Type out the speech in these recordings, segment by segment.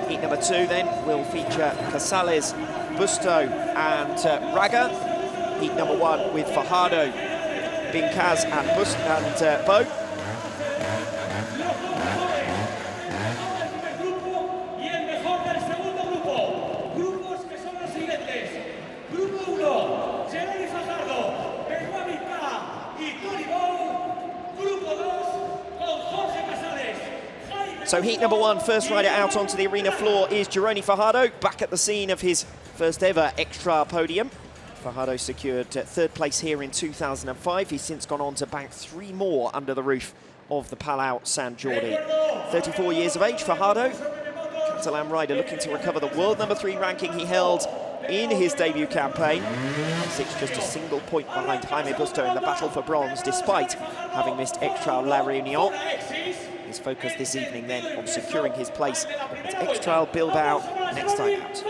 Heat number 2 then will feature Casales, Busto and Raga. Heat number 1 with Fajardo, Bincaz and Bo. So heat number 1, first rider out onto the arena floor is Jorge Fajardo, back at the scene of his first ever extra podium. Fajardo secured 3rd place here in 2005. He's since gone on to bank 3 more under the roof of the Palau San Jordi. 34 years of age, Fajardo, Catalan rider looking to recover the world number 3 ranking he held in his debut campaign. Sits just a single point behind Jaime Busto in the battle for bronze, despite having missed Extra La Reunion. His focus this evening then on securing his place at Extra Bilbao next time out.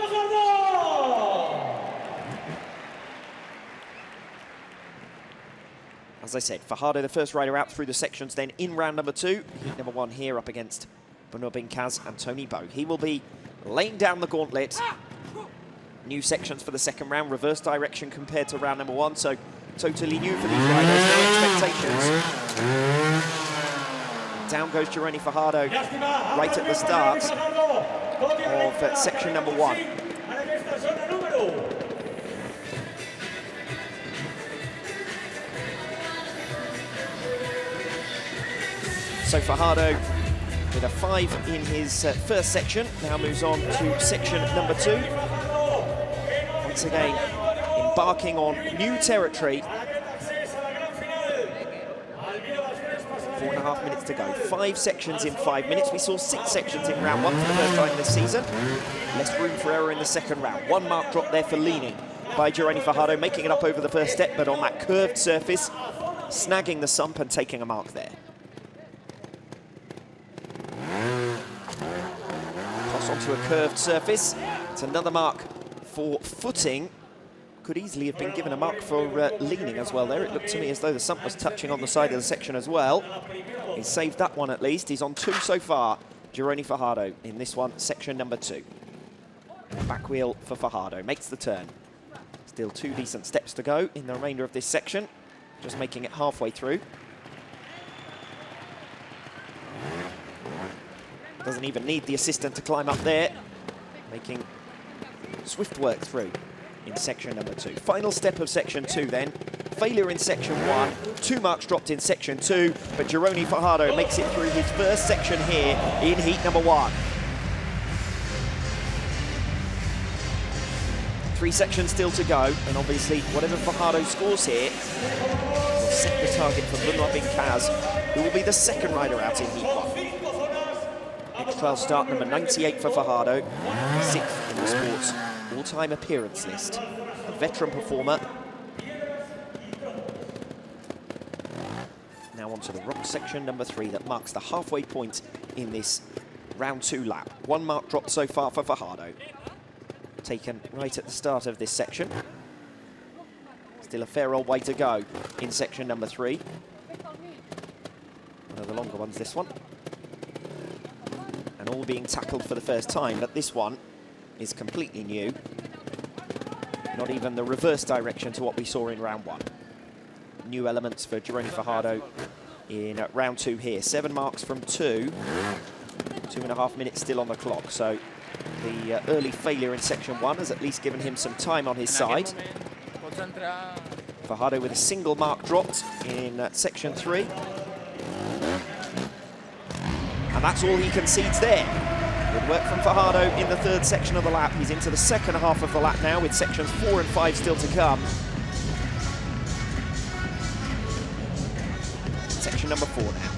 As I said, Fajardo, the first rider out through the sections then in round number 2. Heat number 1 here up against Benoit Bincaz and Tony Bo. He will be laying down the gauntlet. New sections for the second round, reverse direction compared to round number 1, so totally new for these riders, no expectations. Down goes Jorge Fajardo right at the start of section number 1. So Fajardo with a 5 in his first section, now moves on to section number 2. Once again, embarking on new territory. 4.5 minutes to go. 5 sections in 5 minutes. We saw 6 sections in round 1 for the first time this season. Less room for error in the second round. 1 mark drop there for leaning by Jorge Fajardo, making it up over the first step, but on that curved surface, snagging the sump and taking a mark there. Cross onto a curved surface. It's another mark for footing. Could easily have been given a mark for leaning as well there. It looked to me as though the sump was touching on the side of the section as well. He saved that one at least. He's on 2 so far, Jorge Fajardo, in this one, section number 2. Back wheel for Fajardo, makes the turn. Still 2 decent steps to go in the remainder of this section. Just making it halfway through. Doesn't even need the assistant to climb up there. Making swift work through in section number 2. Final step of section 2 then. Failure in section 1, 2 marks dropped in section 2, but Jorge Fajardo makes it through his first section here in heat number 1. 3 sections still to go, and obviously whatever Fajardo scores here will set the target for Benoit Bincaz, who will be the second rider out in heat 1. Extra start number 98 for Fajardo, 6th in the sport's all-time appearance list. A veteran performer. Now onto the rock section number 3 that marks the halfway point in this round 2 lap. 1 mark dropped so far for Fajardo. Taken right at the start of this section. Still a fair old way to go in section number 3. One of the longer ones, this one. And all being tackled for the first time, but this one is completely new. Not even the reverse direction to what we saw in round 1. New elements for Jorge Fajardo in round 2 here. 7 marks from 2. 2.5 minutes still on the clock. So the early failure in section 1 has at least given him some time on his side. Fajardo with a single mark dropped in section 3. And that's all he concedes there. Good work from Fajardo in the 3rd section of the lap. He's into the second half of the lap now with sections 4 and 5 still to come. Section number 4 now.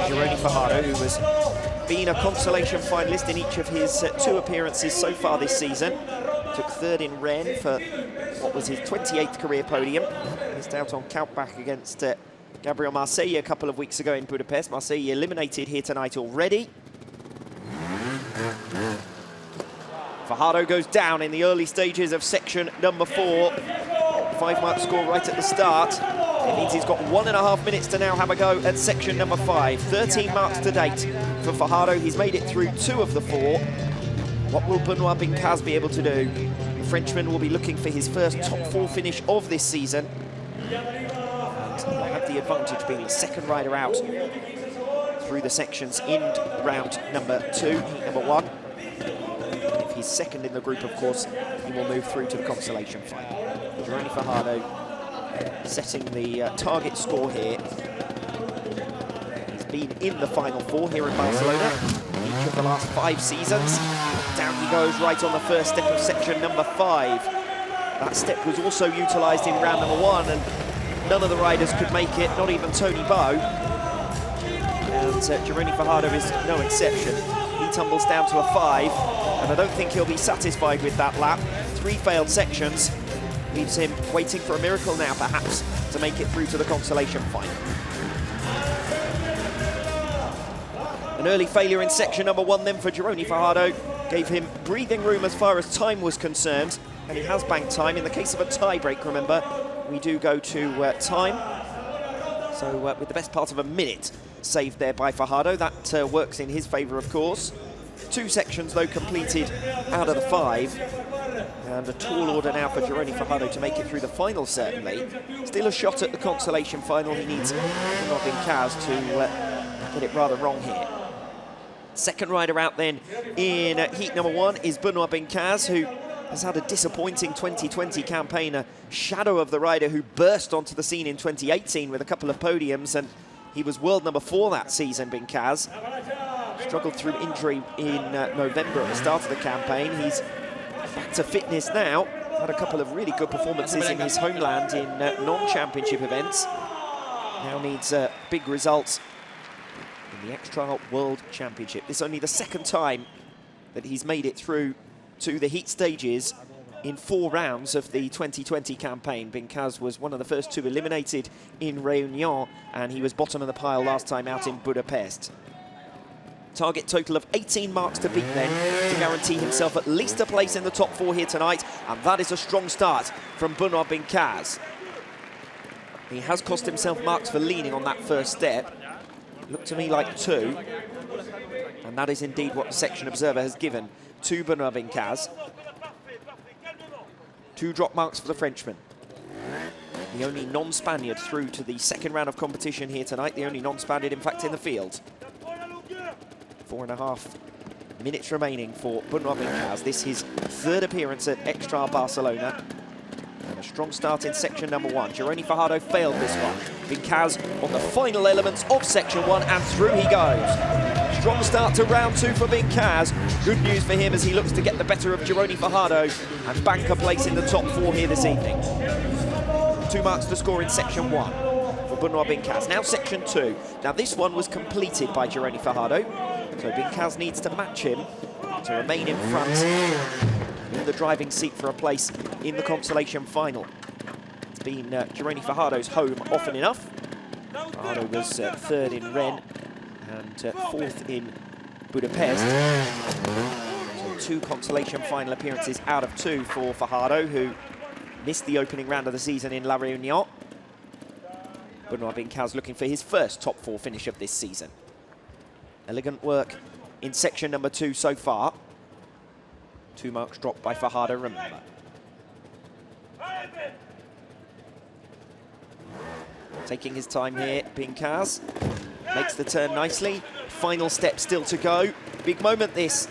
Jorge Fajardo, who has been a consolation finalist in each of his 2 appearances so far this season. Took 3rd in Rennes for what was his 28th career podium. Missed out on countback against Gabriel Marseille a couple of weeks ago in Budapest. Marseille eliminated here tonight already. Fajardo goes down in the early stages of section number 4. 5 mark score right at the start. It means he's got 1.5 minutes to now have a go at section number 5. 13 marks to date for Fajardo. He's made it through 2 of the 4. What will Benoit Bincaz be able to do? The Frenchman will be looking for his first top 4 finish of this season. And he'll have the advantage being the second rider out through the sections in round number 2, heat number 1. If he's second in the group, of course, he will move through to the consolation final. Jorge Fajardo setting the target score here. He's been in the Final 4 here in Barcelona each of the last 5 seasons. Down he goes right on the first step of section number 5. That step was also utilised in round number 1, and none of the riders could make it, not even Tony Bow. And Jorge Fajardo is no exception. He tumbles down to a 5, and I don't think he'll be satisfied with that lap. 3 failed sections. Leaves him waiting for a miracle now, perhaps, to make it through to the consolation final. An early failure in section number 1 then for Jorge Fajardo gave him breathing room as far as time was concerned, and he has banked time. In the case of a tie break, remember, we do go to time. So with the best part of a minute saved there by Fajardo, that works in his favour, of course. 2 sections, though, completed out of the 5. And a tall order now for Jorge Fajardo to make it through the final, certainly. Still a shot at the consolation final. He needs Benoit Bincaz to get it rather wrong here. Second rider out then in heat number 1 is Benoit Bincaz, who has had a disappointing 2020 campaign, a shadow of the rider who burst onto the scene in 2018 with a couple of podiums, and he was world number 4 that season, Bincaz. Struggled through injury in November at the start of the campaign. He's back to fitness now. Had a couple of really good performances in his homeland in non-championship events. Now needs big results in the Extra World Championship. This is only the 2nd time that he's made it through to the heat stages in 4 rounds of the 2020 campaign. Bincaz was one of the first 2 eliminated in Réunion, and he was bottom of the pile last time out in Budapest. Target total of 18 marks to beat then to guarantee himself at least a place in the top 4 here tonight, and that is a strong start from Benoit Bincaz. He has cost himself marks for leaning on that first step. Looked to me like 2, and that is indeed what the section observer has given to Benoit Bincaz. 2 drop marks for the Frenchman. The only non-Spaniard through to the 2nd round of competition here tonight, the only non-Spaniard, in fact, in the field. 4.5 minutes remaining for Benoit Bincaz. This is his 3rd appearance at Extra Barcelona. And a strong start in section number 1. Jorge Fajardo failed this one. Bincaz on the final elements of section 1, and through he goes. Strong start to round 2 for Bincaz. Good news for him as he looks to get the better of Jorge Fajardo and bank a place in the top 4 here this evening. 2 marks to score in section 1 for Benoit Bincaz. Now section 2. Now this one was completed by Jorge Fajardo, so Bincaz needs to match him to remain in front in the driving seat for a place in the consolation final. It's been Jorge Fajardo's home often enough. Fajardo was 3rd in Rennes and 4th in Budapest. So 2 consolation final appearances out of 2 for Fajardo, who missed the opening round of the season in La Réunion. Benoit Bincaz looking for his first top 4 finish of this season. Elegant work in section number 2 so far. 2 marks dropped by Fajardo, remember. Taking his time here, Bincaz makes the turn nicely. Final step still to go. Big moment this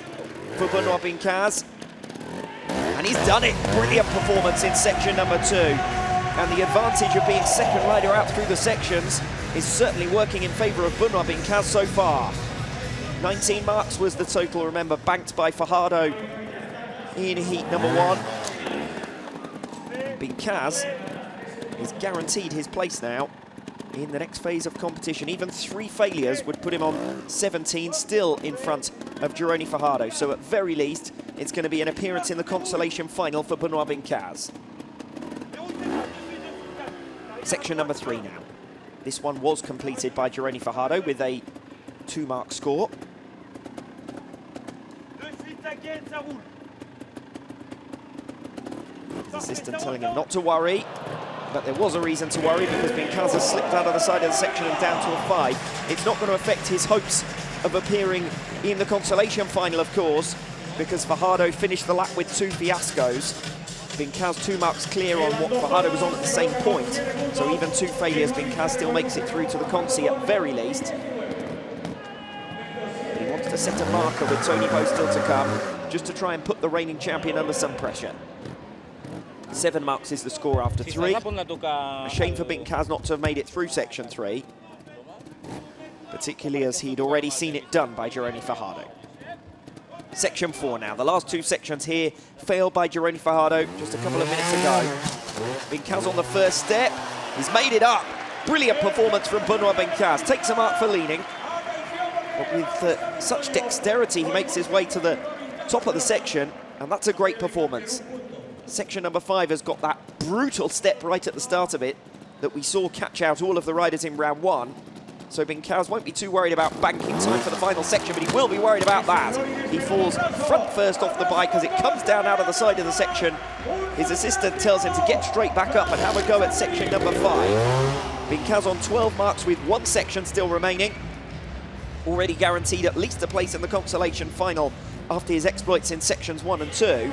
for Benoit Bincaz. And he's done it. Brilliant performance in section number 2. And the advantage of being 2nd rider out through the sections is certainly working in favour of Benoit Bincaz so far. 19 marks was the total, remember, banked by Fajardo in heat number 1. Bincaz is guaranteed his place now in the next phase of competition. Even 3 failures would put him on 17, still in front of Jorge Fajardo. So at very least, it's going to be an appearance in the consolation final for Benoit Bincaz. Section number 3 now. This one was completed by Jorge Fajardo with a 2-mark score. His assistant telling him not to worry. But there was a reason to worry because Bincaz has slipped out of the side of the section and down to a 5. It's not going to affect his hopes of appearing in the consolation final, of course, because Fajardo finished the lap with 2 fiascos. Bincaz 2 marks clear on what Fajardo was on at the same point. So even 2 failures, Bincaz still makes it through to the consi at very least. He wants to set a marker with Tony Bow still to come, just to try and put the reigning champion under some pressure. 7 marks is the score after 3. A shame for Bincaz not to have made it through section 3, particularly as he'd already seen it done by Jorge Fajardo. Section 4 now. The last 2 sections here failed by Jorge Fajardo just a couple of minutes ago. Bincaz on the first step. He's made it up. Brilliant performance from Benoit Bincaz. Takes a mark for leaning. But with such dexterity, he makes his way to the top of the section, and that's a great performance. Section number 5 has got that brutal step right at the start of it that we saw catch out all of the riders in round 1. So Bincaz won't be too worried about banking time for the final section, but he will be worried about that. He falls front first off the bike as it comes down out of the side of the section. His assistant tells him to get straight back up and have a go at section number 5. Bincaz on 12 marks with 1 section still remaining. Already guaranteed at least a place in the consolation final after his exploits in sections 1 and 2.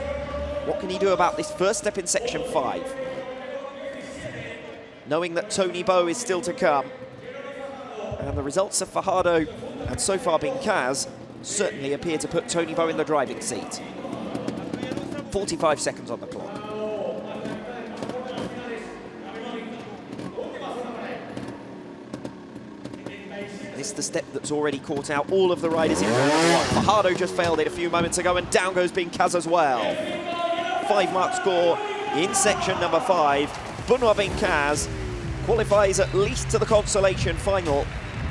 What can he do about this first step in section 5? Knowing that Tony Bow is still to come. And the results of Fajardo and so far Bincaz certainly appear to put Tony Bow in the driving seat. 45 seconds on the clock. This is the step that's already caught out all of the riders in round 1. Fajardo just failed it a few moments ago, and down goes Bincaz as well. 5-mark score in section number 5. Benoit Bincaz qualifies at least to the consolation final.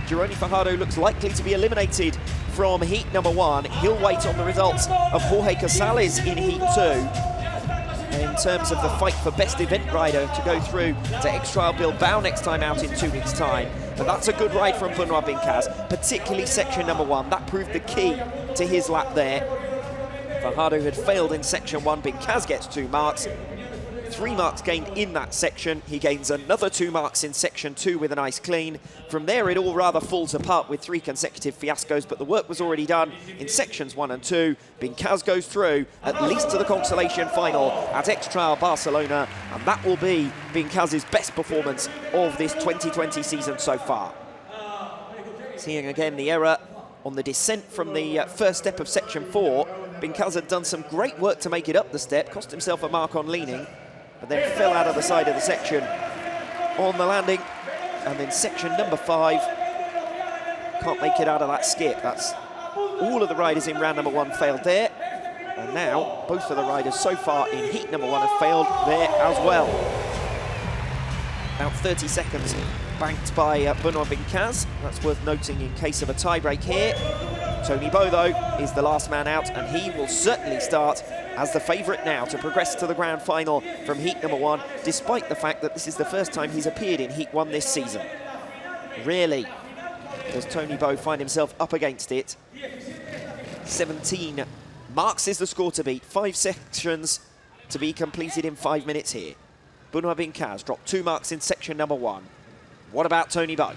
Jorge Fajardo looks likely to be eliminated from heat number 1. He'll wait on the results of Jorge Casales in heat 2. In terms of the fight for best event rider to go through to X-Trial Bilbao next time out in 2 weeks' time. But that's a good ride from Benoit Bincaz, particularly section number 1. That proved the key to his lap there. Fajardo had failed in section 1. Bincaz gets 2 marks. 3 marks gained in that section. He gains another 2 marks in section 2 with a nice clean. From there, it all rather falls apart with 3 consecutive fiascos, but the work was already done in sections 1 and 2. Bincaz goes through at least to the consolation final at X-Trial Barcelona, and that will be Bincaz's best performance of this 2020 season so far. Seeing again the error on the descent from the first step of section 4. Bincaz had done some great work to make it up the step, cost himself a mark on leaning, and then fell out of the side of the section on the landing. And then section number 5, can't make it out of that skip. That's all of the riders in round number 1 failed there. And now both of the riders so far in heat number 1 have failed there as well. About 30 seconds banked by Benoit Bincaz. That's worth noting in case of a tie-break here. Tony Bow, though, is the last man out, and he will certainly start as the favourite now to progress to the grand final from heat number 1, despite the fact that this is the first time he's appeared in heat 1 this season. Rarely does Tony Bow find himself up against it. 17 marks is the score to beat. 5 sections to be completed in 5 minutes here. Benoit Bincaz dropped 2 marks in section number 1. What about Tony Bow?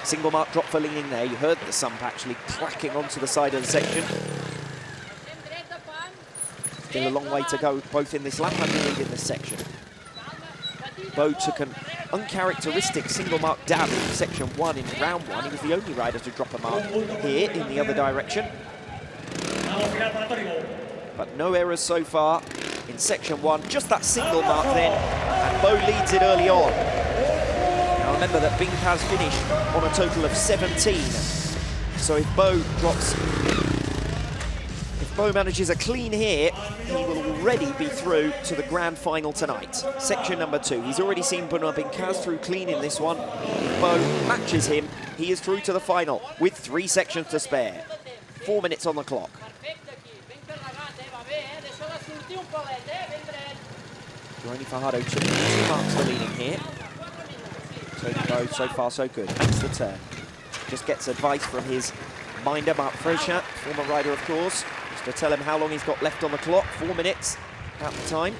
Single mark drop for leaning there. You heard the sump actually clacking onto the side of the section. Still a long way to go, both in this lap and indeed in this section. Bow took an uncharacteristic single mark dab in section 1 in round 1. He was the only rider to drop a mark here in the other direction. But no errors so far in section 1. Just that single mark then, and Bow leads it early on. Now remember that Bincaz finished on a total of 17. So if Bow manages a clean here, he will already be through to the grand final tonight. Section number 2. He's already seen Benoit Bincaz through clean in this one. If Bow matches him, he is through to the final with 3 sections to spare. 4 minutes on the clock. Jorge Fajardo took 2 marks for leading here. Tony Bow, so far so good. That's the turn. Just gets advice from his minder, Mark Fresher, former rider of course, just to tell him how long he's got left on the clock. 4 minutes. at the time.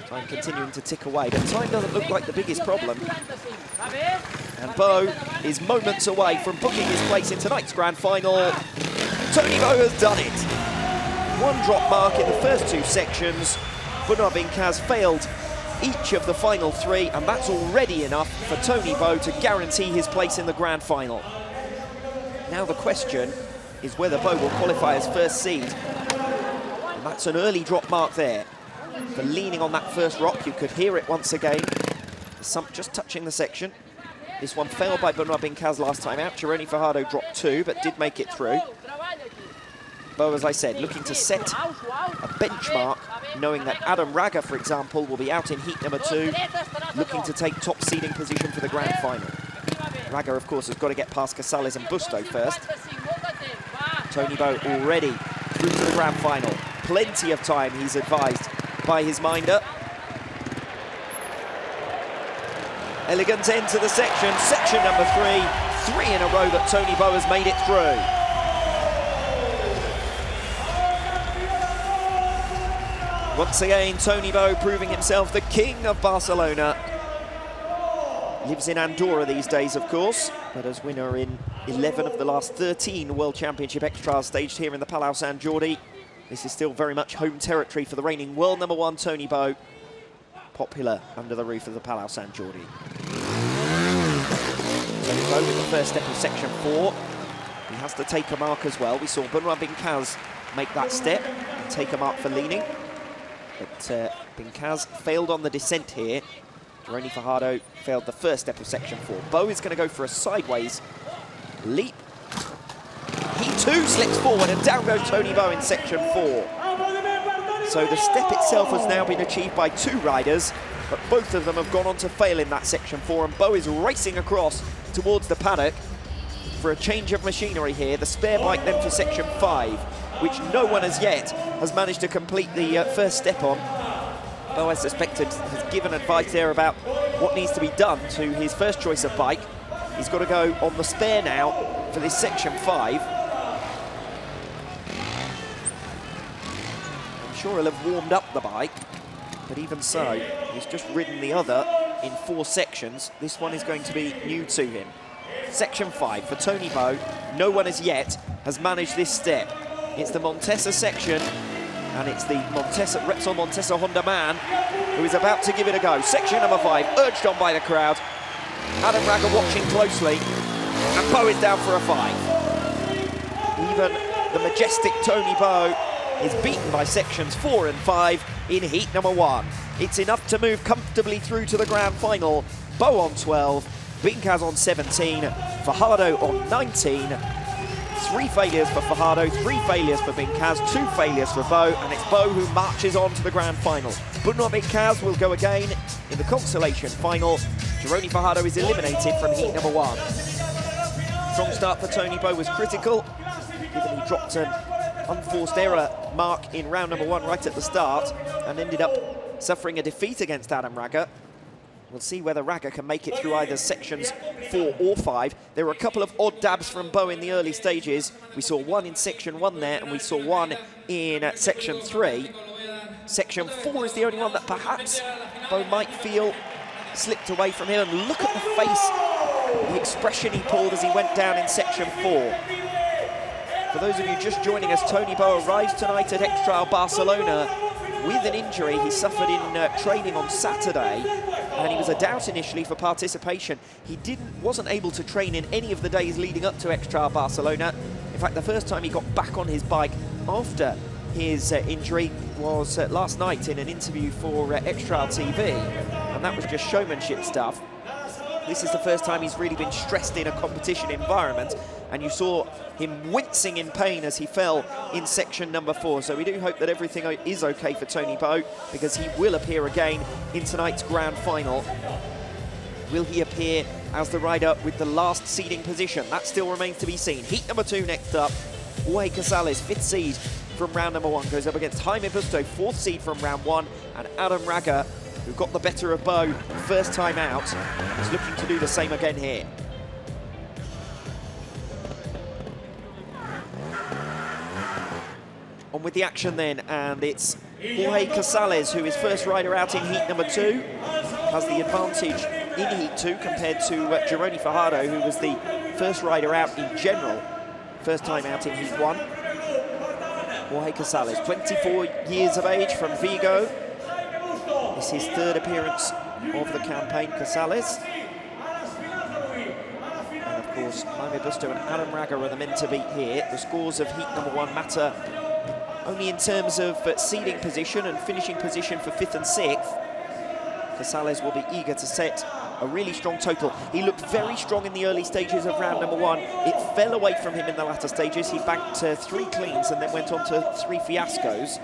Time continuing to tick away, but time doesn't look like the biggest problem. And Bo is moments away from booking his place in tonight's grand final. Tony Bo has done it. One drop mark in the first two sections. Benoit Bincaz failed each of the final three, and that's already enough for Tony Bo to guarantee his place in the grand final. Now the question is whether Bo will qualify as first seed. And that's an early drop mark there. For leaning on that first rock, you could hear it once again. The sump just touching the section. This one failed by Benoit Bincaz last time out. Jorge Fajardo dropped 2, but did make it through. Bo, as I said, looking to set a benchmark, knowing that Adam Raga, for example, will be out in heat number 2, looking to take top seeding position for the grand final. Raga, of course, has got to get past Casales and Busto first. Tony Bo already through to the grand final. Plenty of time, he's advised by his minder. Elegant end to the section. Section number 3. 3 in a row that Tony Bo has made it through. Once again, Tony Bo proving himself the king of Barcelona. Lives in Andorra these days, of course, but as winner in 11 of the last 13 World Championship extras staged here in the Palau Sant Jordi. This is still very much home territory for the reigning world number 1, Tony Bo. Popular under the roof of the Palau Sant Jordi. Tony Bo with the first step of section 4. He has to take a mark as well. We saw Benoit Bincaz make that step and take a mark for leaning. But Bincaz failed on the descent here. Jorge Fajardo failed the first step of section 4. Bo is going to go for a sideways leap. He too slips forward, and down goes Tony Bo in section 4. So the step itself has now been achieved by 2 riders, but both of them have gone on to fail in that section 4, and Bo is racing across towards the paddock for a change of machinery here. The spare bike then for section 5, which no one as yet has managed to complete the first step on. Bo, I suspected, has given advice there about what needs to be done to his first choice of bike. He's got to go on the spare now for this section 5. I'm sure he'll have warmed up the bike, but even so, he's just ridden the other in 4 sections. This one is going to be new to him. Section 5 for Tony Bo. No one as yet has managed this step. It's the Montesa section, and it's the Repsol Montesa Honda man who is about to give it a go. Section number 5, urged on by the crowd. Adam Raga watching closely, and Bo is down for a 5. Even the majestic Tony Bo is beaten by sections 4 and 5 in heat number 1. It's enough to move comfortably through to the grand final. Bo on 12, Bincaz on 17, Fajardo on 19. 3 failures for Fajardo, 3 failures for Bincaz, 2 failures for Bo, and it's Bo who marches on to the grand final. Benoit Bincaz will go again in the consolation final. Jorge Fajardo is eliminated from heat number 1. Strong start for Tony Bo was critical, given he dropped an unforced error mark in round number 1 right at the start, and ended up suffering a defeat against Adam Raga. We'll see whether Raga can make it through either sections 4 or 5. There were a couple of odd dabs from Bo in the early stages. We saw one in section 1 there, and we saw one in section 3. Section 4 is the only one that perhaps Bo might feel slipped away from him. And look at the face, the expression he pulled as he went down in section 4. For those of you just joining us, Tony Bo arrives tonight at X-Trail Barcelona with an injury he suffered in training on Saturday, and he was a doubt initially for participation. He wasn't able to train in any of the days leading up to X-Trail Barcelona. In fact, the first time he got back on his bike after his injury was last night in an interview for X-Trail TV, and that was just showmanship stuff. This is the first time he's really been stressed in a competition environment, and you saw him wincing in pain as he fell in section number 4. So we do hope that everything is okay for Tony Bo, because he will appear again in tonight's grand final. Will he appear as the rider with the last seeding position? That still remains to be seen. Heat number 2 next up. Jorge Casales, 5th seed from round number 1, goes up against Jaime Busto, 4th seed from round 1, and Adam Raga, who got the better of Bo first time out, is looking to do the same again here. On with the action then, and it's Jorge Casales, who is first rider out in heat number 2, has the advantage in heat 2 compared to Jorge Fajardo, who was the first rider out in general, first time out in heat 1. Jorge Casales, 24 years of age, from Vigo. This is his third appearance of the campaign, Casales. And of course, Jaime Busto and Adam Raga are the men to beat here. The scores of heat number 1 matter only in terms of seeding position and finishing position for 5th and 6th. Casales will be eager to set a really strong total. He looked very strong in the early stages of round number 1. It fell away from him in the latter stages. He banked 3 cleans and then went on to 3 fiascos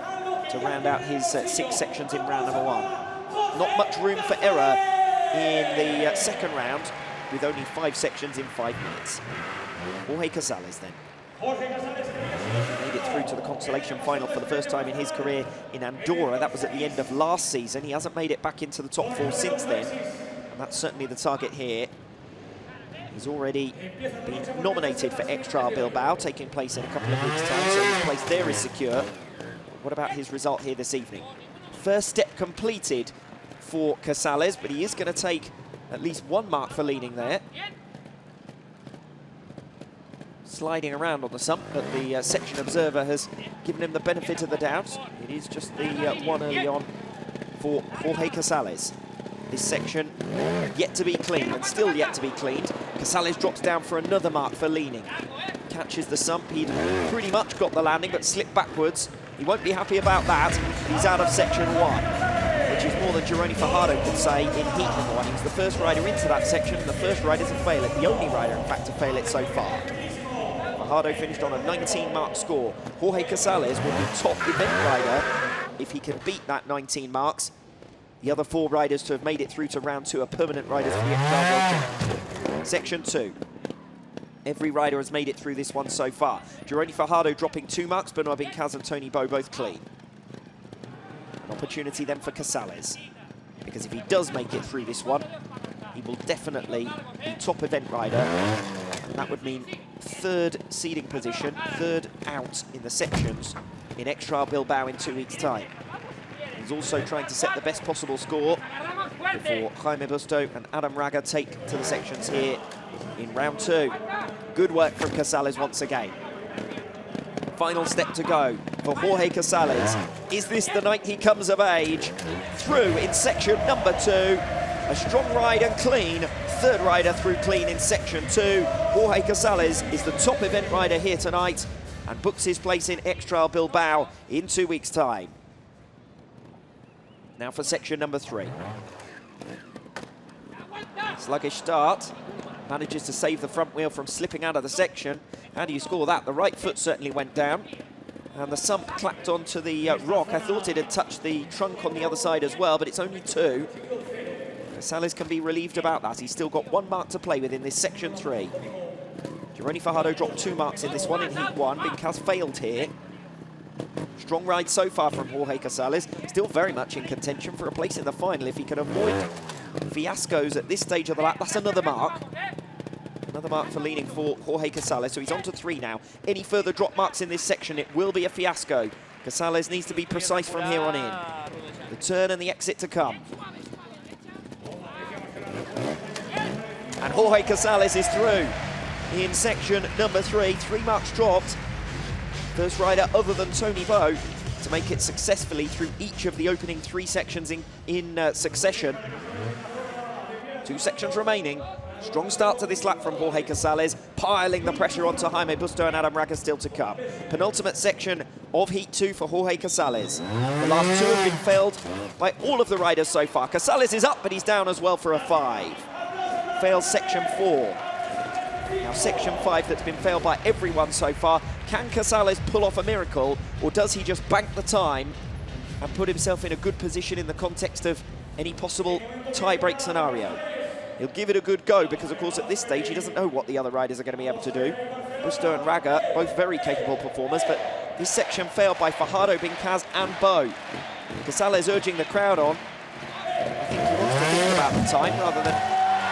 to round out his 6 sections in round number 1. Not much room for error in the second round, with only 5 sections in 5 minutes. Jorge Casales then. Made it through to the consolation final for the first time in his career in Andorra. That was at the end of last season. He hasn't made it back into the top 4 since then. And that's certainly the target here. He's already been nominated for Extra Bilbao, taking place in a couple of weeks' time, so his place there is secure. What about his result here this evening? First step completed for Casales, but he is going to take at least 1 mark for leaning there. Sliding around on the sump, but the section observer has given him the benefit of the doubt. It is just the one early on for Jorge Casales. This section yet to be cleaned, and still yet to be cleaned. Casales drops down for another mark for leaning. Catches the sump. He'd pretty much got the landing, but slipped backwards. He won't be happy about that. He's out of section 1, which is more than Jorge Fajardo could say in heat number 1. He was the first rider into that section, and the first rider to fail it. The only rider, in fact, to fail it so far. Fajardo finished on a 19-mark score. Jorge Casales will be top event rider if he can beat that 19 marks. The other 4 riders to have made it through to round 2 are permanent riders for the Extra World Championship. Section 2. Every rider has made it through this one so far. Jorge Fajardo dropping 2 marks, Benoit, Bincaz and Tony Bow both clean. An opportunity then for Casales, because if he does make it through this one, he will definitely be top event rider. And that would mean 3rd seeding position, 3rd out in the sections in Extra Bilbao in 2 weeks' time. He's also trying to set the best possible score before Jaime Busto and Adam Raga take to the sections here in round 2. Good work from Casales once again. Final step to go for Jorge Casales. Is this the night he comes of age? Through in section number 2. A strong ride and clean. 3rd rider through clean in section 2. Jorge Casales is the top event rider here tonight and books his place in Extra Bilbao in 2 weeks' time. Now for section number 3. Sluggish start. Manages to save the front wheel from slipping out of the section. How do you score that? The right foot certainly went down. And the sump clapped onto the rock. I thought it had touched the trunk on the other side as well, but it's only 2. Casales can be relieved about that. He's still got 1 mark to play with in this section 3. Jorge Fajardo dropped 2 marks in this one in heat 1. Bincaz failed here. Strong ride so far from Jorge Casales. Still very much in contention for a place in the final if he can avoid fiascos at this stage of the lap. That's another mark. Another mark for leaning for Jorge Casales. So he's on to 3 now. Any further drop marks in this section, it will be a fiasco. Casales needs to be precise from here on in. The turn and the exit to come. And Jorge Casales is through in section number 3. 3 marks dropped. First rider other than Tony Bow to make it successfully through each of the opening 3 sections in succession. 2 sections remaining. Strong start to this lap from Jorge Casales, piling the pressure onto Jaime Busto and Adam Raga still to come. Penultimate section of Heat 2 for Jorge Casales. The last 2 have been failed by all of the riders so far. Casales is up, but he's down as well for a 5. Fails section 4. Now section 5 that's been failed by everyone so far. Can Casales pull off a miracle, or does he just bank the time and put himself in a good position in the context of any possible tie-break scenario? He'll give it a good go because, of course, at this stage, he doesn't know what the other riders are going to be able to do. Busto and Raga, both very capable performers, but this section failed by Fajardo, Bincaz and Bow. Casales urging the crowd on. I think he wants to think about the time rather than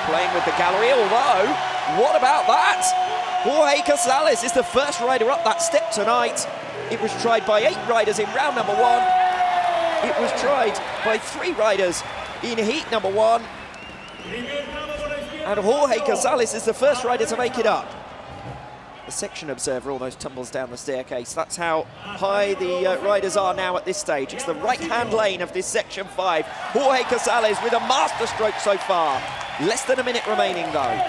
playing with the gallery, although, what about that? Jorge Casales is the first rider up that step tonight. It was tried by 8 riders in round number 1. It was tried by 3 riders in heat number 1. And Jorge Casales is the first rider to make it up. The section observer almost tumbles down the staircase. That's how high the riders are now at this stage. It's the right-hand lane of this section 5. Jorge Casales with a masterstroke so far. Less than a minute remaining though.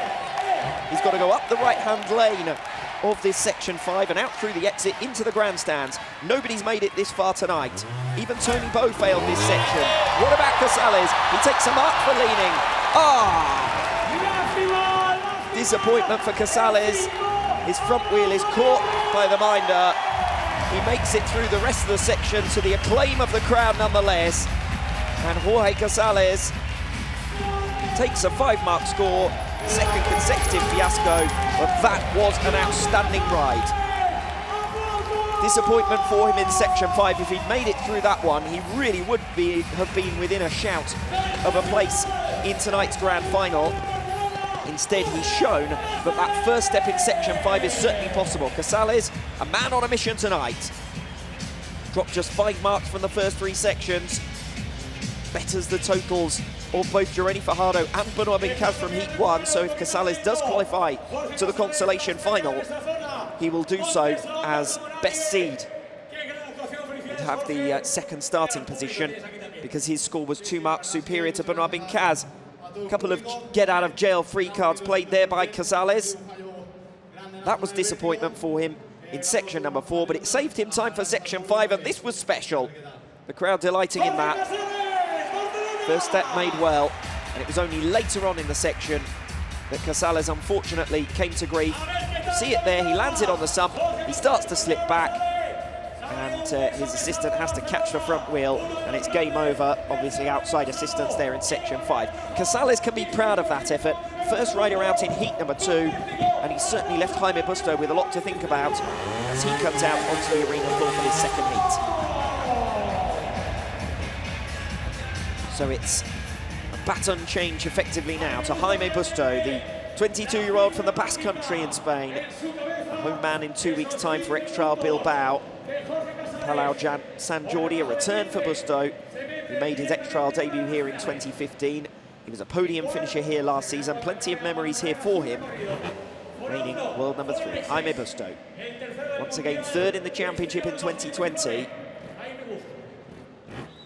He's got to go up the right-hand lane of this section 5 and out through the exit into the grandstands. Nobody's made it this far tonight. Even Tony Bow failed this section. What about Casales? He takes a mark for leaning. Disappointment for Casales. His front wheel is caught by the minder. He makes it through the rest of the section to the acclaim of the crowd nonetheless. And Jorge Casales takes a 5-mark score, second consecutive fiasco, but that was an outstanding ride. Disappointment for him in section 5. If he'd made it through that one, he really would have been within a shout of a place in tonight's grand final. Instead, he's shown that first step in section 5 is certainly possible. Casales, a man on a mission tonight. Dropped just 5 marks from the first 3 sections. Betters the totals of both Jorge Fajardo and Benoit Bincaz from heat 1. So if Casales does qualify to the consolation final, he will do so as best seed. He'd have the second starting position because his score was 2 marks superior to Benoit Bincaz. A couple of get-out-of-jail-free cards played there by Casales. That was disappointment for him in section number 4, but it saved him time for section 5, and this was special. The crowd delighting in that. First step made well, and it was only later on in the section that Casales unfortunately came to grief. See it there, he lands it on the sump, he starts to slip back, and his assistant has to catch the front wheel, and it's game over. Obviously outside assistance there in section 5. Casales can be proud of that effort. First rider out in heat number 2, and he certainly left Jaime Busto with a lot to think about as he comes out onto the arena floor for his second heat. So it's a baton change effectively now to Jaime Busto, the 22-year-old from the Basque Country in Spain, a home man in 2 weeks' time for X-Trail Bilbao. Palau San Jordi, a return for Busto, who made his X-Trail debut here in 2015. He was a podium finisher here last season. Plenty of memories here for him. Reigning world number 3, Jaime Busto. Once again, 3rd in the championship in 2020.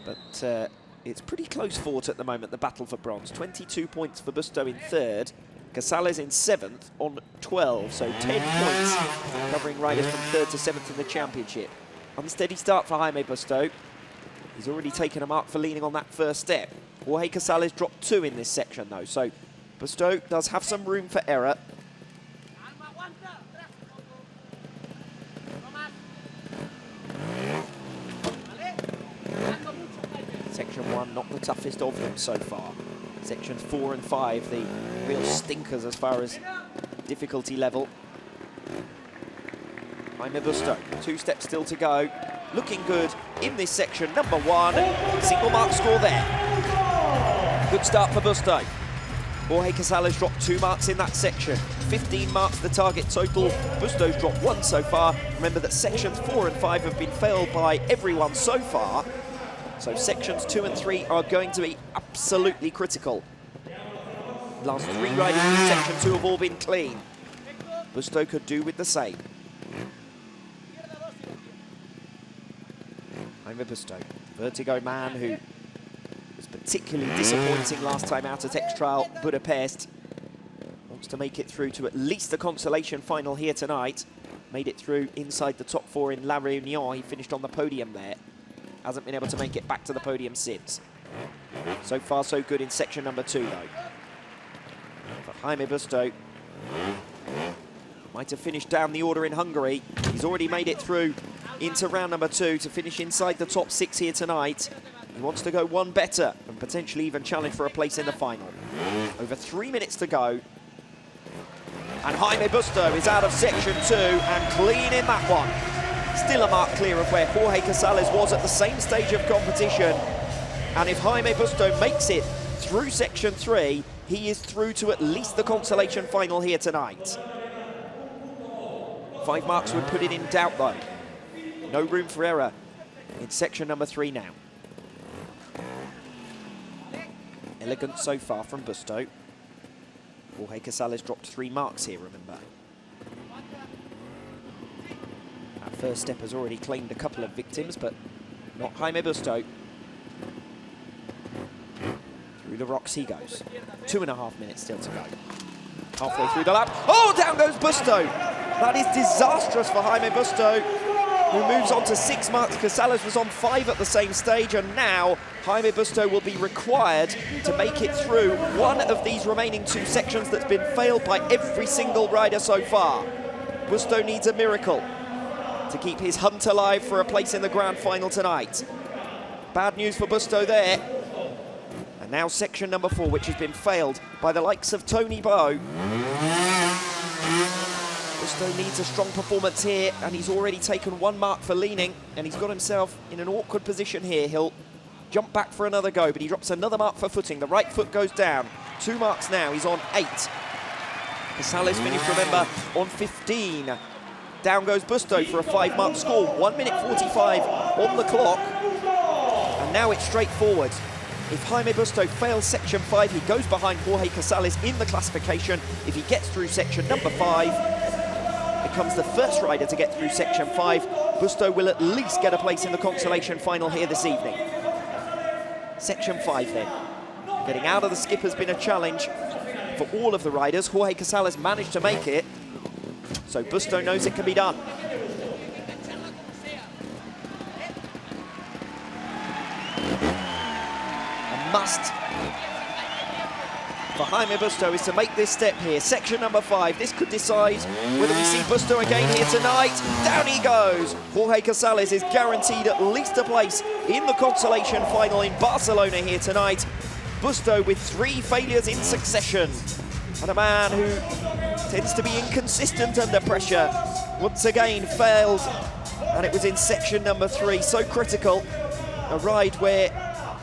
But it's pretty close fought at the moment, the battle for bronze. 22 points for Busto in 3rd. Casales in 7th on 12, so 10 points covering riders from 3rd to 7th in the championship. Unsteady start for Jaime Busto. He's already taken a mark for leaning on that first step. Jorge Casales dropped 2 in this section though, so Busto does have some room for error. Section 1, not the toughest of them so far. Sections 4 and 5, the real stinkers as far as difficulty level. Jaime Busto, 2 steps still to go. Looking good in this section, number 1. Single mark score there. Good start for Busto. Jorge Casales dropped 2 marks in that section. 15 marks the target total. Busto's dropped 1 so far. Remember that sections 4 and 5 have been failed by everyone so far. So sections 2 and 3 are going to be absolutely critical. Last 3 riders in section 2 have all been clean. Busto could do with the same. Jaime Busto, vertigo man who was particularly disappointing last time out at X-Trail Budapest. Wants to make it through to at least the consolation final here tonight. Made it through inside the top 4 in La Réunion. He finished on the podium there. Hasn't been able to make it back to the podium since. So far, so good in section number 2, though. For Jaime Busto, might have finished down the order in Hungary. He's already made it through into round number 2 to finish inside the top 6 here tonight. He wants to go 1 better and potentially even challenge for a place in the final. Over 3 minutes to go. And Jaime Busto is out of section 2 and clean in that one. Still a mark clear of where Jorge Casales was at the same stage of competition. And if Jaime Busto makes it through section 3, he is through to at least the consolation final here tonight. 5 marks would put it in doubt though. No room for error in section number 3 now. Elegant so far from Busto. Jorge Casales dropped 3 marks here, remember. That first step has already claimed a couple of victims, but not Jaime Busto. Through the rocks he goes. 2.5 minutes still to go. Halfway through the lap. Oh, down goes Busto. That is disastrous for Jaime Busto, who moves on to 6 marks. Casales was on 5 at the same stage, and now Jaime Busto will be required to make it through one of these remaining 2 sections that's been failed by every single rider so far. Busto needs a miracle to keep his hunt alive for a place in the grand final tonight. Bad news for Busto there. And now section number 4, which has been failed by the likes of Tony Bow. Busto needs a strong performance here, and he's already taken 1 mark for leaning, and he's got himself in an awkward position here. He'll jump back for another go, but he drops another mark for footing. The right foot goes down. 2 marks now, he's on 8. Casales finished, remember, on 15. Down goes Busto for a 5-mark score. 1 minute 45 on the clock. And now it's straightforward. If Jaime Busto fails section 5, he goes behind Jorge Casales in the classification. If he gets through section number 5, becomes the first rider to get through section 5. Busto will at least get a place in the consolation final here this evening. Section 5 then. Getting out of the skip has been a challenge for all of the riders. Jorge Casales managed to make it, so Busto knows it can be done. A must for Jaime Busto is to make this step here. Section number 5, this could decide whether we see Busto again here tonight. Down he goes. Jorge Casales is guaranteed at least a place in the consolation final in Barcelona here tonight. Busto with 3 failures in succession. And a man who tends to be inconsistent under pressure. Once again failed, and it was in section number 3, so critical. A ride where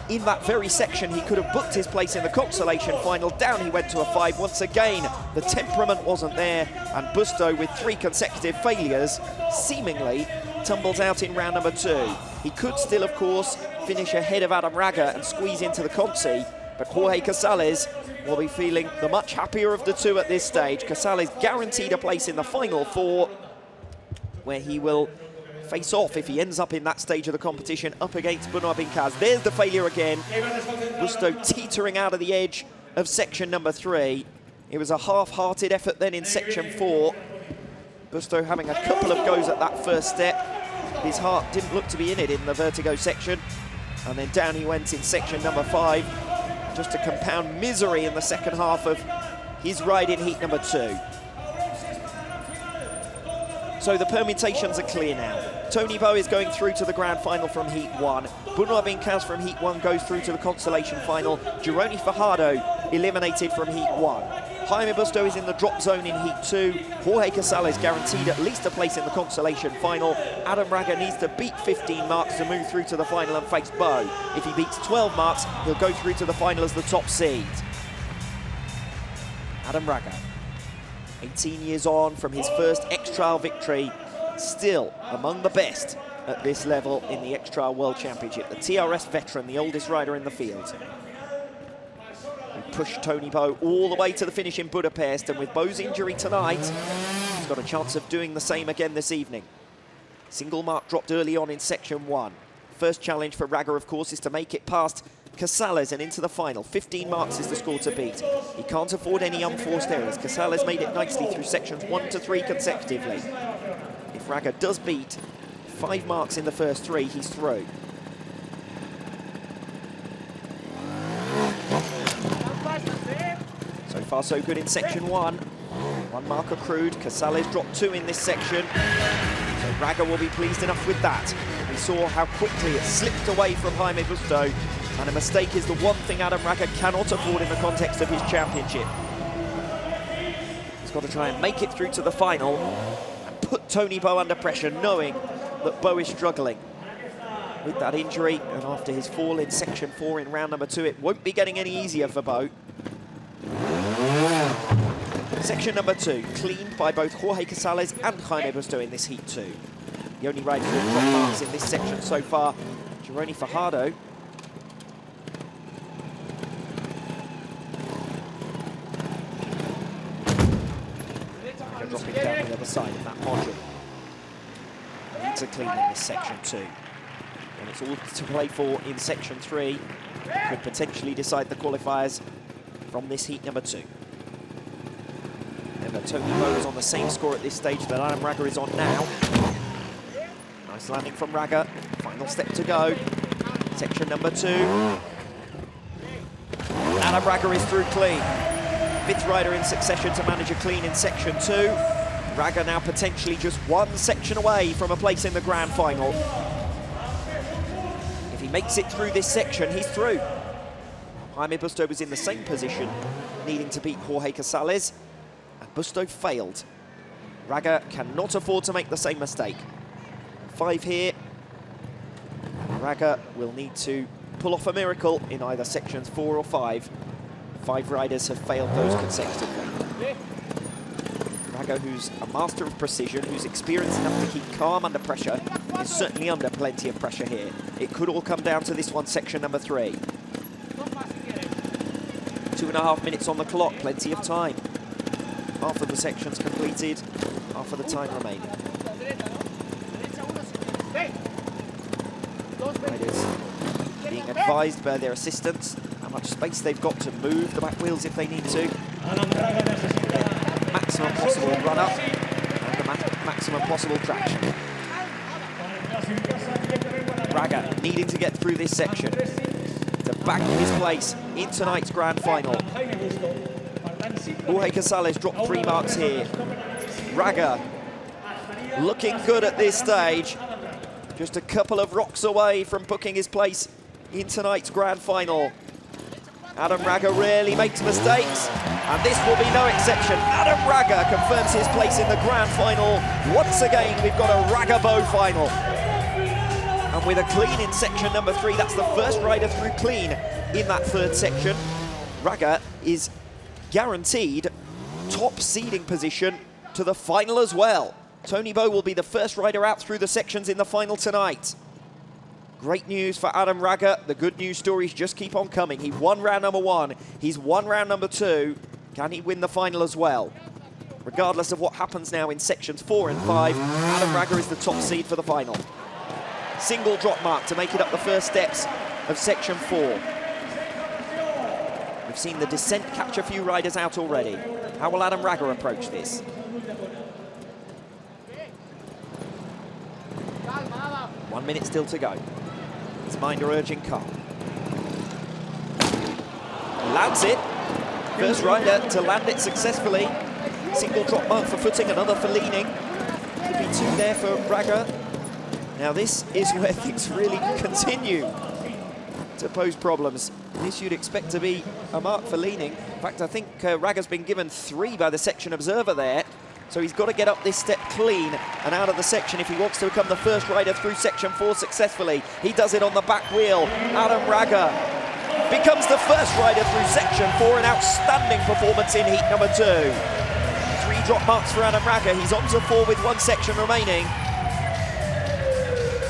in that very section he could have booked his place in the consolation final. Down he went to a 5. Once again, the temperament wasn't there, and Busto, with 3 consecutive failures, seemingly tumbles out in round number 2. He could still, of course, finish ahead of Adam Raga and squeeze into the consi, but Jorge Casales will be feeling the much happier of the 2 at this stage. Casales guaranteed a place in the final 4, where he will face off, if he ends up in that stage of the competition, up against Benoit Bincaz. There's the failure again. Busto teetering out of the edge of section number 3. It was a half-hearted effort then in section 4. Busto having a couple of goes at that first step. His heart didn't look to be in it in the vertigo section. And then down he went in section number 5, just to compound misery in the second half of his ride in heat number 2. So the permutations are clear now. Tony Bow is going through to the grand final from heat 1. Benoit Bincaz from heat 1 goes through to the consolation final. Jorge Fajardo eliminated from heat 1. Jaime Busto is in the drop zone in heat 2. Jorge Casales guaranteed at least a place in the consolation final. Adam Raga needs to beat 15 marks to move through to the final and face Bow. If he beats 12 marks, he'll go through to the final as the top seed. Adam Raga, 18 years on from his first X-Trial victory, still among the best at this level in the X-Trial World Championship. The TRS veteran, the oldest rider in the field. He pushed Tony Bow all the way to the finish in Budapest, and with Bow's injury tonight, he's got a chance of doing the same again this evening. Single mark dropped early on in section 1. First challenge for Raga, of course, is to make it past Casales and into the final. 15 marks is the score to beat. He can't afford any unforced errors. Casales made it nicely through sections 1 to 3 consecutively. If Raga does beat 5 marks in the first 3, he's through. So far so good in section 1. 1 mark accrued. Casales dropped 2 in this section. So Raga will be pleased enough with that. We saw how quickly it slipped away from Jaime Busto, and a mistake is the one thing Adam Raga cannot afford in the context of his championship. He's got to try and make it through to the final and put Tony Bow under pressure, knowing that Bow is struggling with that injury, and after his fall in section 4 in round number 2, it won't be getting any easier for Bow. Section number 2, cleaned by both Jorge Casales and Jaime Busto in this heat 2. The only rider with drop marks in this section so far, Jorge Fajardo. side of that module. Needs a clean in this section 2. And it's all to play for in section 3. Could potentially decide the qualifiers from this heat number 2. Remember, Tony Bow is on the same score at this stage that Adam Raga is on now. Nice landing from Raga. Final step to go. Section number 2. Adam Raga is through clean. 5th rider in succession to manage a clean in section 2. Raga now potentially just 1 section away from a place in the grand final. If he makes it through this section, he's through. Jaime Busto was in the same position, needing to beat Jorge Casales, and Busto failed. Raga cannot afford to make the same mistake. 5 here. Raga will need to pull off a miracle in either sections 4 or 5. 5 riders have failed those consecutively. Raga, who's a master of precision, who's experienced enough to keep calm under pressure, is certainly under plenty of pressure here. It could all come down to this one, section number 3. 2.5 minutes on the clock, plenty of time. Half of the sections completed, half of the time remaining. Riders being advised by their assistants how much space they've got to move the back wheels if they need to. Maximum possible run up and the maximum possible traction. Raga needing to get through this section to back his place in tonight's grand final. Jorge Casales dropped 3 marks here. Raga looking good at this stage. Just a couple of rocks away from booking his place in tonight's grand final. Adam Raga rarely makes mistakes, and this will be no exception. Adam Raga confirms his place in the grand final. Once again, we've got a Raga Bow final. And with a clean in section number 3, that's the first rider through clean in that 3rd section. Raga is guaranteed top seeding position to the final as well. Tony Bow will be the first rider out through the sections in the final tonight. Great news for Adam Raga. The good news stories just keep on coming. He won round number 1. He's won round number 2. Can he win the final as well? Regardless of what happens now in sections 4 and 5, Adam Raga is the top seed for the final. Single drop mark to make it up the first steps of section 4. We've seen the descent catch a few riders out already. How will Adam Raga approach this? One minute still to go. His mind are urging calm. Lands it. First rider to land it successfully. Single drop mark for footing, another for leaning. Could be 2 there for Raga. Now this is where things really continue to pose problems. This you'd expect to be a mark for leaning. In fact, I think Raga's been given 3 by the section observer there. So he's got to get up this step clean and out of the section if he wants to become the first rider through section 4 successfully. He does it on the back wheel. Adam Raga becomes the first rider through section 4. An outstanding performance in heat number 2. 3 drop marks for Adam Raga. He's on to 4 with 1 section remaining.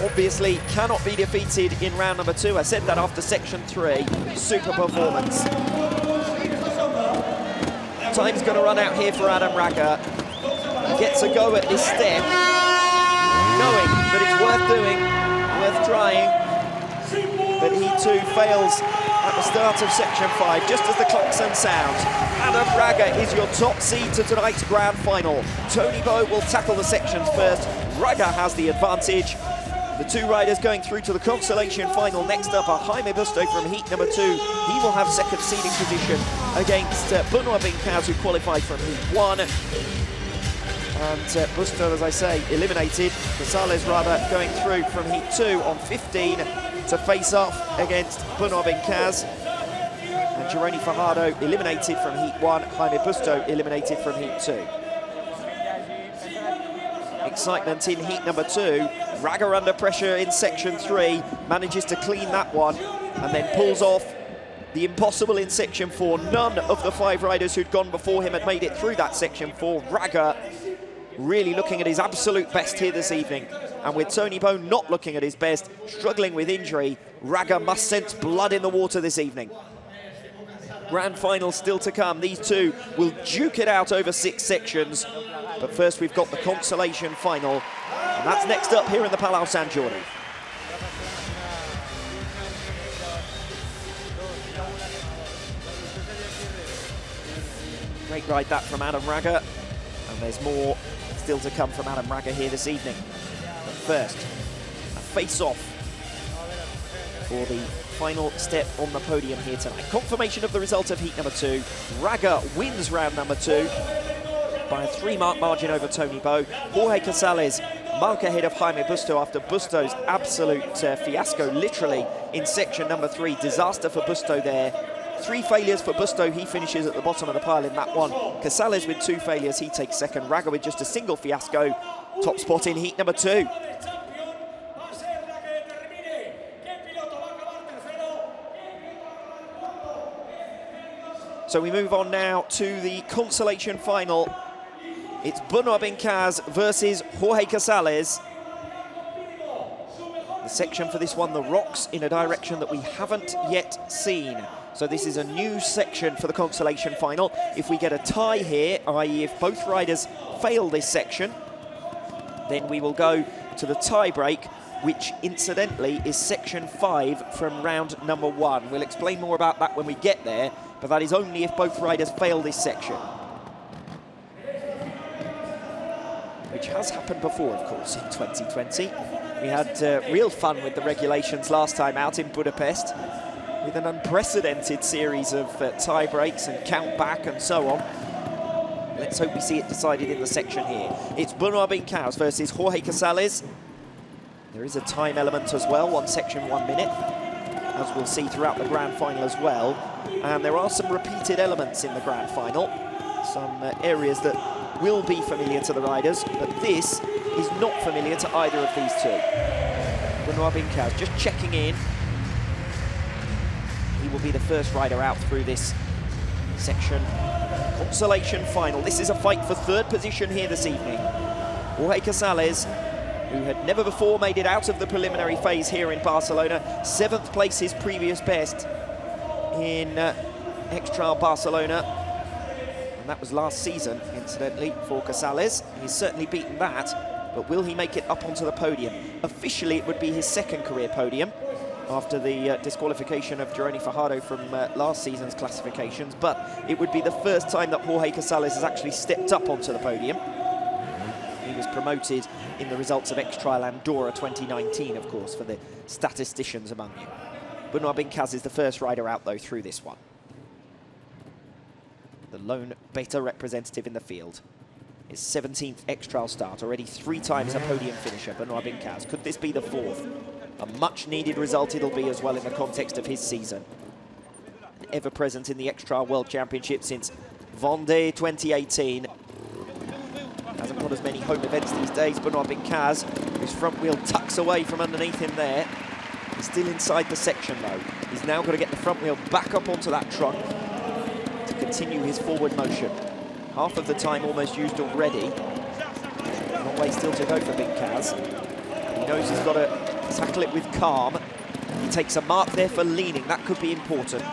Obviously cannot be defeated in round number 2. I said that after section 3. Super performance. Time's going to run out here for Adam Raga. He gets a go at this step, knowing that it's worth doing, worth trying. But he too fails at the start of section 5, just as the klaxon sounds. Adam Raga is your top seed to tonight's grand final. Tony Bow will tackle the sections first. Raga has the advantage. The 2 riders going through to the consolation final. Next up are Jaime Busto from heat number 2. He will have second seeding position against Benoit Bincaz, who qualified from heat 1. And Busto, as I say, eliminated. Casales rather going through from heat 2 on 15 to face off against Benoit Bincaz. And Jorge Fajardo eliminated from heat 1. Jaime Busto eliminated from heat 2. Excitement in heat number 2. Raga under pressure in section 3, manages to clean that one, and then pulls off the impossible in section 4. None of the 5 riders who'd gone before him had made it through that section 4. Raga really looking at his absolute best here this evening. And with Tony Bow not looking at his best, struggling with injury, Raga must sense blood in the water this evening. Grand final still to come. These 2 will duke it out over 6 sections. But first we've got the consolation final, and that's next up here in the Palau San Jordi. Great ride that from Adam Raga, and there's more still to come from Adam Raga here this evening. But first, a face-off for the final step on the podium here tonight. Confirmation of the result of heat number 2. Raga wins round number 2 by a 3-mark margin over Tony Bow. Jorge Casales, mark ahead of Jaime Busto after Busto's absolute fiasco, literally, in section number 3. Disaster for Busto there. 3 failures for Busto, he finishes at the bottom of the pile in that one. Casales with 2 failures, he takes second. Raga with just a single fiasco, top spot in heat number 2. So we move on now to the consolation final. It's Benoit Bincaz versus Jorge Casales. The section for this one, the rocks in a direction that we haven't yet seen. So this is a new section for the consolation final. If we get a tie here, i.e. if both riders fail this section, then we will go to the tie break, which incidentally is section 5 from round number 1. We'll explain more about that when we get there, but that is only if both riders fail this section. Which has happened before, of course, in 2020. We had real fun with the regulations last time out in Budapest, with an unprecedented series of tie breaks and count back and so on. Let's hope we see it decided in the section here. It's Benoit Bincaz versus Jorge Casales. There is a time element as well, 1 section, 1 minute, as we'll see throughout the grand final as well. And there are some repeated elements in the grand final, some areas that will be familiar to the riders, but this is not familiar to either of these two. Benoit Bincaz just checking in. He will be the first rider out through this section. Consolation final. This is a fight for 3rd position here this evening. Jorge Casales, who had never before made it out of the preliminary phase here in Barcelona. 7th place, his previous best in X-Trial Barcelona. And that was last season, incidentally, for Casales. He's certainly beaten that, but will he make it up onto the podium? Officially, it would be his 2nd career podium after the disqualification of Jorge Fajardo from last season's classifications, but it would be the first time that Jorge Casales has actually stepped up onto the podium. He was promoted in the results of X-Trial Andorra 2019, of course, for the statisticians among you. Benoit Bincaz is the first rider out, though, through this one. The lone beta representative in the field. His 17th X-Trial start, already 3 times a podium finisher, Benoit Bincaz. Could this be the 4th? A much-needed result it'll be as well in the context of his season. Ever present in the X-Trial World Championship since Vendée 2018. Hasn't got as many home events these days. Benoit Bincaz, whose front wheel tucks away from underneath him there. He's still inside the section though. He's now got to get the front wheel back up onto that trunk to continue his forward motion. Half of the time almost used already. Long way still to go for Bincaz. He knows he's got to tackle it with calm. He takes a mark there for leaning. That could be important.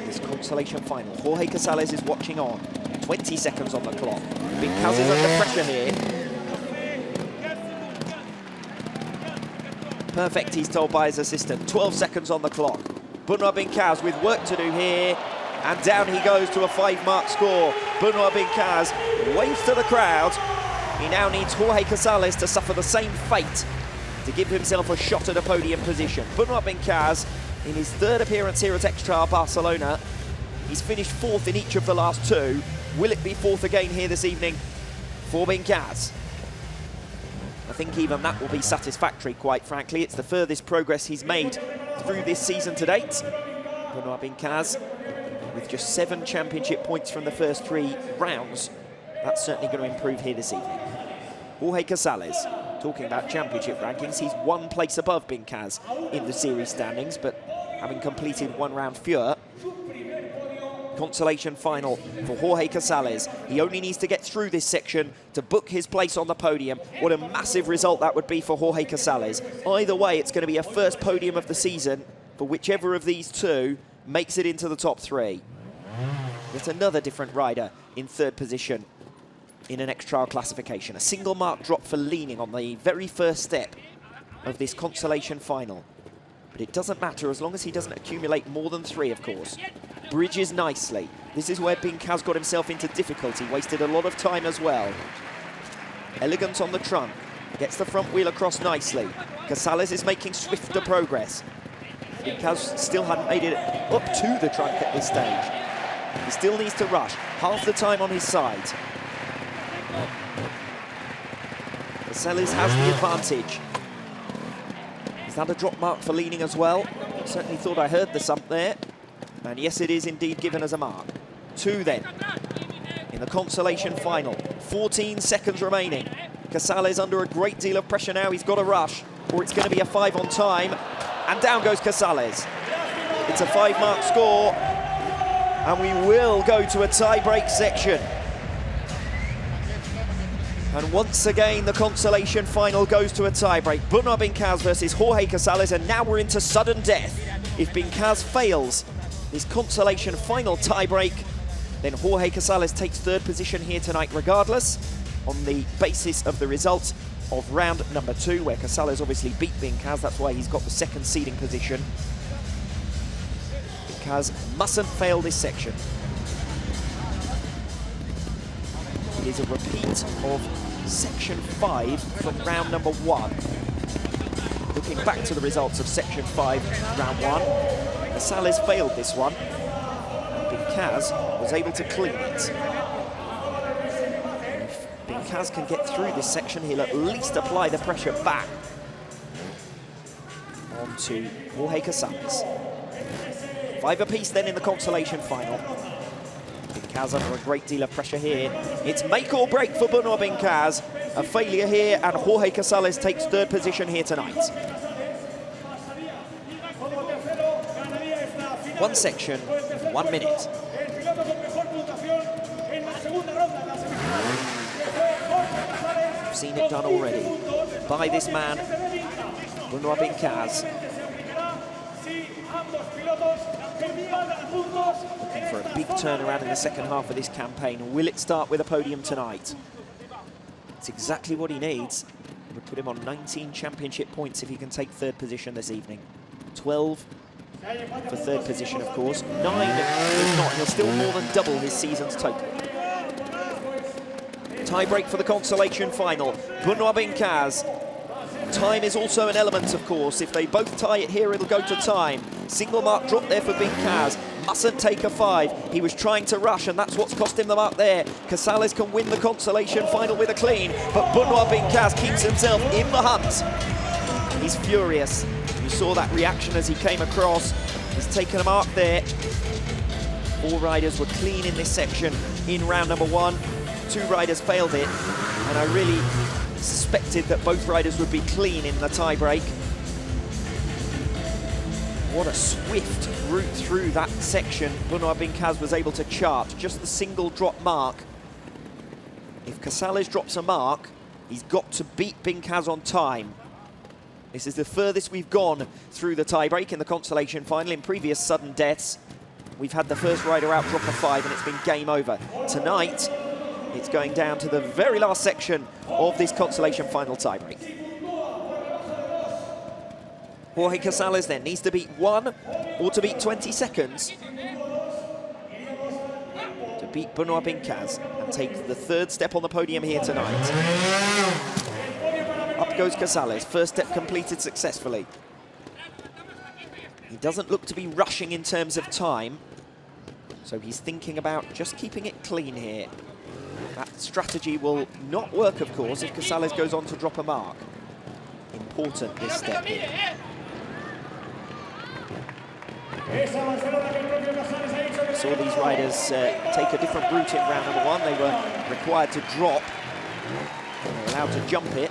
This consolation final. Jorge Casales is watching on. 20 seconds on the clock. Bincaz is under pressure here. Perfect, he's told by his assistant. 12 seconds on the clock. Benoit Bincaz with work to do here. And down he goes to a 5-mark score. Benoit Bincaz waves to the crowd. He now needs Jorge Casales to suffer the same fate to give himself a shot at a podium position. Benoit Bincaz, in his 3rd appearance here at X-Trial Barcelona, he's finished 4th in each of the last 2. Will it be 4th again here this evening for Bincaz? I think even that will be satisfactory, quite frankly. It's the furthest progress he's made through this season to date. Benoit Bincaz, with just 7 championship points from the first 3 rounds, that's certainly going to improve here this evening. Jorge Casales, talking about championship rankings, he's 1 place above Bincaz in the series standings, but having completed 1 round fewer. Consolation final for Jorge Casales. He only needs to get through this section to book his place on the podium. What a massive result that would be for Jorge Casales. Either way, it's going to be a first podium of the season for whichever of these 2 makes it into the top 3. There's another different rider in 3rd position in an extra classification. A single mark drop for leaning on the very first step of this consolation final. But it doesn't matter as long as he doesn't accumulate more than 3, of course. Bridges nicely. This is where Bincaz got himself into difficulty, wasted a lot of time as well. Elegant on the trunk, gets the front wheel across nicely. Casales is making swifter progress. Bincaz still hadn't made it up to the trunk at this stage. He still needs to rush, half the time on his side. Casales has the advantage. Is that a drop mark for leaning as well? Certainly thought I heard the sump there. And yes, it is indeed given as a mark. 2 then, in the consolation final. 14 seconds remaining. Casales under a great deal of pressure now. He's got to rush, or it's going to be a 5 on time. And down goes Casales. It's a 5-mark score, and we will go to a tie-break section. And once again, the consolation final goes to a tie-break. Benoit Bincaz versus Jorge Casales, and now we're into sudden death. If Bincaz fails this consolation final tie-break, then Jorge Casales takes 3rd position here tonight regardless, on the basis of the results of round number 2, where Casales obviously beat Bincaz. That's why he's got the 2nd seeding position. Bincaz mustn't fail this section. It is a repeat of section 5 from round number 1. Looking back to the results of section 5, round 1, Casales failed this one. Bincaz was able to clean it. If Bincaz can get through this section, he'll at least apply the pressure back onto Jorge Casales. 5 apiece then in the consolation final. Bincaz under a great deal of pressure here. It's make or break for Benoit Bincaz. A failure here, and Jorge Casales takes 3rd position here tonight. 1 section, 1 minute. We've seen it done already by this man, Benoit Bincaz. Looking for a big turnaround in the second half of this campaign. Will it start with a podium tonight? It's exactly what he needs. It would put him on 19 championship points if he can take 3rd position this evening. 12 for 3rd position, of course. 9 if not. He'll still more than double his season's total. Tie-break for the consolation final. Benoit Bincaz. Time is also an element, of course. If they both tie it here, it'll go to time. Single mark drop there for Bincaz. Mustn't take a 5. He was trying to rush, and that's what's cost him the mark there. Casales can win the consolation final with a clean, but Benoit Bincaz keeps himself in the hunt. He's furious. You saw that reaction as he came across. He's taken a mark there. 4 riders were clean in this section in round number 1. 2 riders failed it, and I really suspected that both riders would be clean in the tie-break. What a swift route through that section Benoit Bincaz was able to chart. Just the single drop mark. If Casales drops a mark, he's got to beat Bincaz on time. This is the furthest we've gone through the tie-break in the consolation final. In previous sudden deaths, we've had the first rider out drop a 5 and it's been game over. Tonight, it's going down to the very last section of this consolation final tie-break. Jorge Casales then needs to beat 1 or to beat 20 seconds to beat Benoit Bincaz and take the 3rd step on the podium here tonight. Up goes Casales, 1st step completed successfully. He doesn't look to be rushing in terms of time, so he's thinking about just keeping it clean here. That strategy will not work, of course, if Casales goes on to drop a mark. Important, this step here. Saw these riders take a different route in round number 1. They were required to drop. They were allowed to jump it.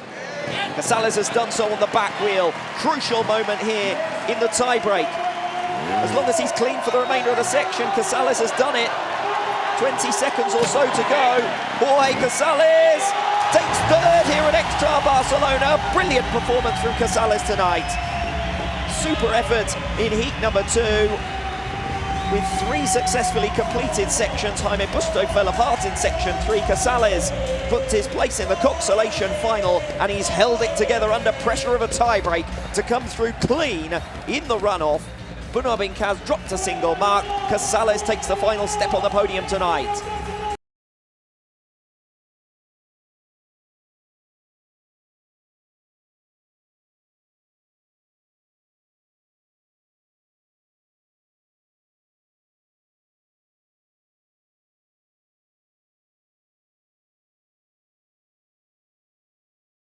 Casales has done so on the back wheel. Crucial moment here in the tie-break. As long as he's clean for the remainder of the section, Casales has done it. 20 seconds or so to go. Jorge Casales takes 3rd here at Extra Barcelona. Brilliant performance from Casales tonight. Super effort in heat number 2. With 3 successfully completed sections, Jaime Busto fell apart in section 3. Casales booked his place in the consolation final, and he's held it together under pressure of a tiebreak to come through clean in the runoff. Benoit Bincaz dropped a single mark. Casales takes the final step on the podium tonight.